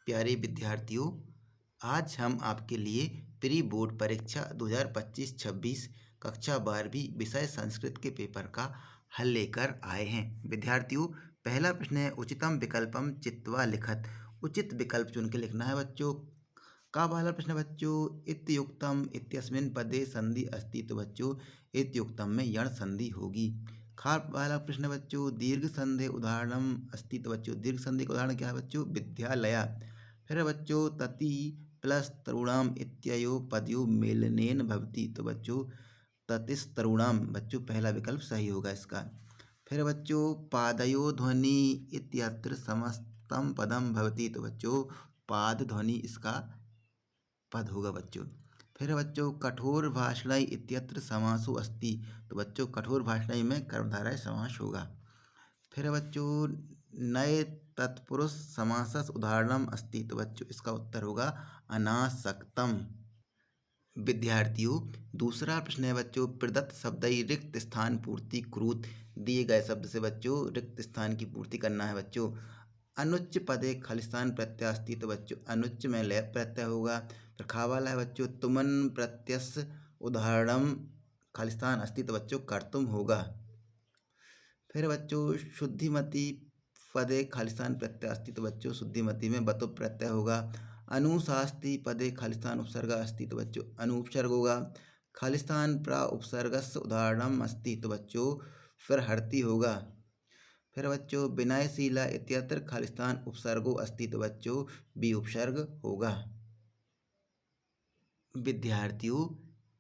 प्यारे विद्यार्थियों, आज हम आपके लिए प्री बोर्ड परीक्षा 2025-26 कक्षा 12वीं विषय संस्कृत के पेपर का हल लेकर आए हैं। विद्यार्थियों, पहला प्रश्न है उचितम विकल्पम चित्वा लिखत। उचित विकल्प चुन के लिखना है बच्चों। का वाला प्रश्न बच्चों, इत्युक्तम इत्यस्मिन् पदे संधि अस्ति, तो बच्चों इत्युक्तम में यण संधि होगी। खा वाला प्रश्न बच्चों, दीर्घ संधि उदाहरणम अस्ति, तो बच्चों दीर्घ संधि का उदाहरण क्या है बच्चों, विद्यालया। फिर बच्चों तति प्लस तरुणाम इत्ययो पदयो मेलनेन भवति, तो बच्चों ततिस तरुणाम, बच्चों पहला विकल्प सही होगा इसका। फिर बच्चों पादयो ध्वनि इत्यत्र समस्तम पदम भवति, तो बच्चों पाद ध्वनि इसका पद होगा बच्चों। फिर बच्चों कठोर भाषणाई इत्यत्र समासो अस्ति, तो बच्चों कठोर भाषणाई में कर्मधारय समास होगा। फिर बच्चों नए तत्पुरुष समासस उदाहरणम अस्ति, तो बच्चों इसका उत्तर होगा अनासक्तम। विद्यार्थियों, दूसरा प्रश्न है बच्चों प्रदत्त शब्दई रिक्त स्थान पूर्ति कुरुत। दिए गए शब्द से बच्चों रिक्त स्थान की पूर्ति करना है बच्चों। अनुच्च पदे खलिस्तान प्रत्यय अस्ति, तो बच्चों अनुच्च में लय प्रत्यय होगा। फिर खा वाला है बच्चों तुमन प्रत्यस उदाहरणम खालिस्तान अस्ति, तो बच्चों कर्तुम होगा। फिर बच्चों शुद्धिमती पदे खालिस्तान प्रत्यय अस्ति, तो बच्चों शुद्धिमती में बतु प्रत्यय होगा। अनुशास्ति पदे खालिस्तान उपसर्ग अस्ति, तो बच्चों अनुपसर्ग होगा। खालिस्तान प्रा उपसर्गस्य उदाहरणम अस्ति, तो बच्चों फिर हरती होगा। फिर बच्चों विनयशीला इत्यत्र खालिस्तान उपसर्गो अस्ति, तो बच्चों बी उपसर्ग होगा। विद्यार्थियों,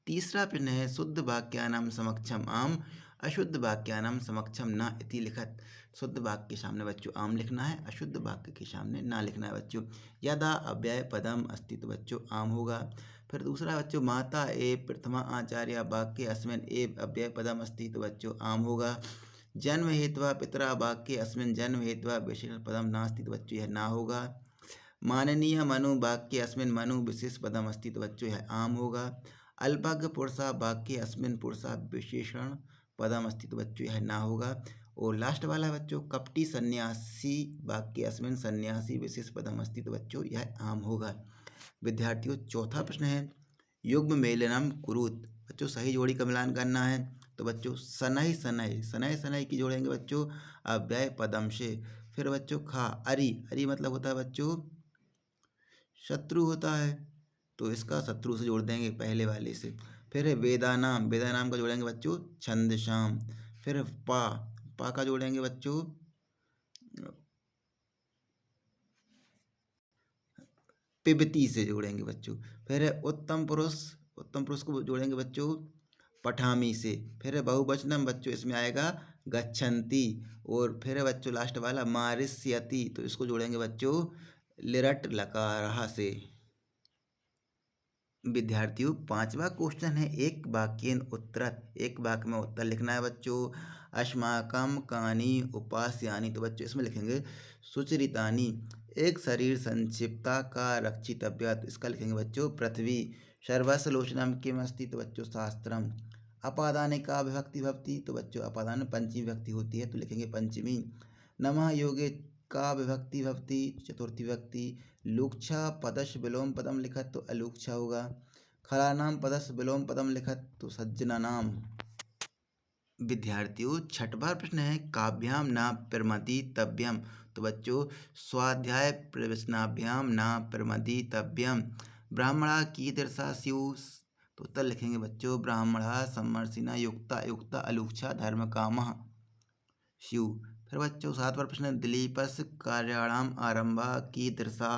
तीसरा प्रश्न है शुद्ध वाक्यानाम समक्षम आम अशुद्ध वाक्यानाम समक्षम न इति लिखत। शुद्ध वाक्य के सामने बच्चों आम लिखना है, अशुद्ध वाक्य के सामने ना लिखना है बच्चों। यदा अव्यय पदम अस्ति, तो बच्चों आम होगा। फिर दूसरा बच्चों माता एव प्रथमा आचार्य वाक्य अस्मिन् एव अव्यय पदम अस्ति, तो बच्चों आम होगा। जन्म हेत्वा पितरा वाक्य अस्मिन् जन्म हेत्वा विशेष पदम नास्ति, तो बच्चों यह ना होगा। माननीय मनु वाक्य अस्मिन् मनु विशेष पदम अस्ति, तो बच्चों यह आम होगा। अल्पज्ञ पुरुषा वाक्य अस्मिन् पुरुषा विशेषण पदम अस्ति, तो बच्चों यह ना होगा। और लास्ट वाला बच्चों कपटी सन्यासी वाक्य अस्मिन् सन्यासी विशेष पदम अस्ति, तो बच्चों यह आम होगा। विद्यार्थियों, चौथा प्रश्न है युग्म मेलनम कुरुत। बच्चों सही जोड़ी का मिलान करना है, तो बच्चों सनई सनई सनई सनई की जोड़ेंगे बच्चों अव्यय पदम से। फिर बच्चों खा अरि अरि मतलब होता है बच्चों शत्रु होता है, तो इसका शत्रु से जोड़ देंगे पहले वाले से। फिर है वेदानाम, वेदानाम का जोड़ेंगे बच्चों छंदशाम। फिर पा पा का जोड़ेंगे बच्चों पिबती से जोड़ेंगे बच्चों। फिर है उत्तम पुरुष, उत्तम पुरुष को जोड़ेंगे बच्चों पठामी से। फिर है बहुवचनम बच्चों इसमें आएगा गच्छन्ति। और फिर है बच्चों लास्ट वाला मारिष्यति, तो इसको जोड़ेंगे बच्चों लिरट लकारहा से। विद्यार्थियों, पांचवा क्वेश्चन है एक वाक्येन उत्तरत। एक वाक्य में उत्तर लिखना है बच्चों। अस्माकम कानी उपास्यानि, तो बच्चों इसमें लिखेंगे सुचरितानि। एक शरीर संक्षिप्ता का रक्षितव्य, तो इसका लिखेंगे बच्चों पृथ्वी। सर्वस्य लोचनम किम अस्ति, तो बच्चों शास्त्रम। अपादाने का विभक्ति भवति, तो बच्चों अपादान में पंचमी विभक्ति होती है, तो लिखेंगे पंचमी। नमः योगे का विभक्ति भवति, चतुर्थी विभक्ति। लुक्षा पदश विलोम पदम लिखत, तो अलुक्षा होगा। खलानाम पदश विलोम पदम लिखत, तो सज्जनानाम। विद्यार्थियों, छठवां प्रश्न है काभ्याम ना प्रमदितव्यम, तो बच्चों स्वाध्याय प्रवचनाभ्याम ना प्रमदितव्यम। ब्राह्मणा कीदृशा स्युः, तो उत्तर लिखेंगे बच्चों ब्राह्मणा सम्मर्शिना युक्ता युक्ता अलुक्षा धर्म कामः स्युः। फिर बच्चों सातवां प्रश्न दिलीपस्य कार्याणाम आरंभा कीदृशा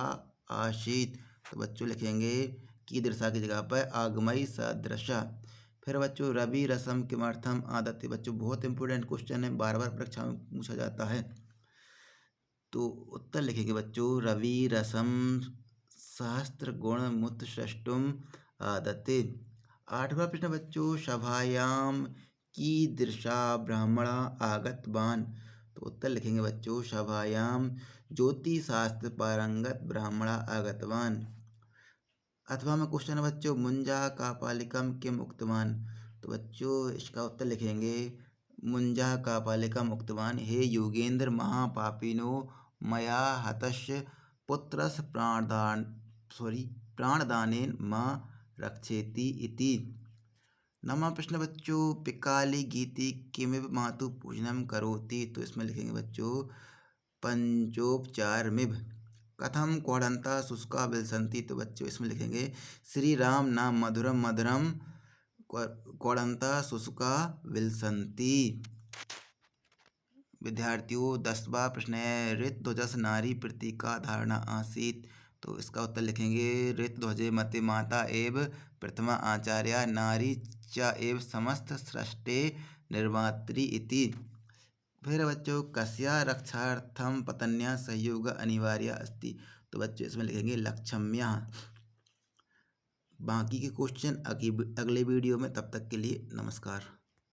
आसीत्, तो बच्चों लिखेंगे कीदृशा की जगह पर आगमई सदृशा। फिर बच्चों रवि रसम किमर्थम आदत्य, बच्चों बहुत इंपॉर्टेंट क्वेश्चन है, बार बार परीक्षा में पूछा जाता है, तो उत्तर लिखेंगे बच्चों रवि रसम सहस्त्र गुण मुत सृष्टुम आदत्ते। आठवां प्रश्न बच्चों सभायाम कीदृशा ब्राह्मणा आगतवान, तो उत्तर लिखेंगे बच्चों सभायाम ज्योति शास्त्र पारंगत ब्राह्मणा आगतवान। अथवा में क्वेश्चन है बच्चों मुंजा कापालिकम किम उक्तवान, तो बच्चों इसका उत्तर लिखेंगे मुंजा कापालिकम उक्तवान हे योगेंद्र महापापिनो मया हतस्य पुत्रस्य प्राणदानेन मां रक्षेति इति। 9वां प्रश्न बच्चों, पिकाली गीति किमिव मातु पूजनम करोति। तो इसमें लिखेंगे बच्चों पंचोपचारमिव। कथम क्वणन्ता शुष्का विलसन्ति। तो बच्चों इसमें लिखेंगे श्री राम नाम मधुरम मधुरम क्वणन्ता शुष्का विलसन्ति। विद्यार्थियों 10वां प्रश्न है, ऋतध्वजस्य नारी प्रतीका धारणा आसीत्। तो इसका उत्तर लिखेंगे ऋतध्वजे मते माता एव प्रथमा आचार्या नारी च एव समस्त सृष्टे निर्मात्री इति। फिर बच्चों कस्या रक्षार्थम पत्न्या सहयोग अनिवार्य अस्ति। तो बच्चों इसमें लिखेंगे लक्ष्म्या। बाकी के क्वेश्चन अगले वीडियो में, तब तक के लिए नमस्कार।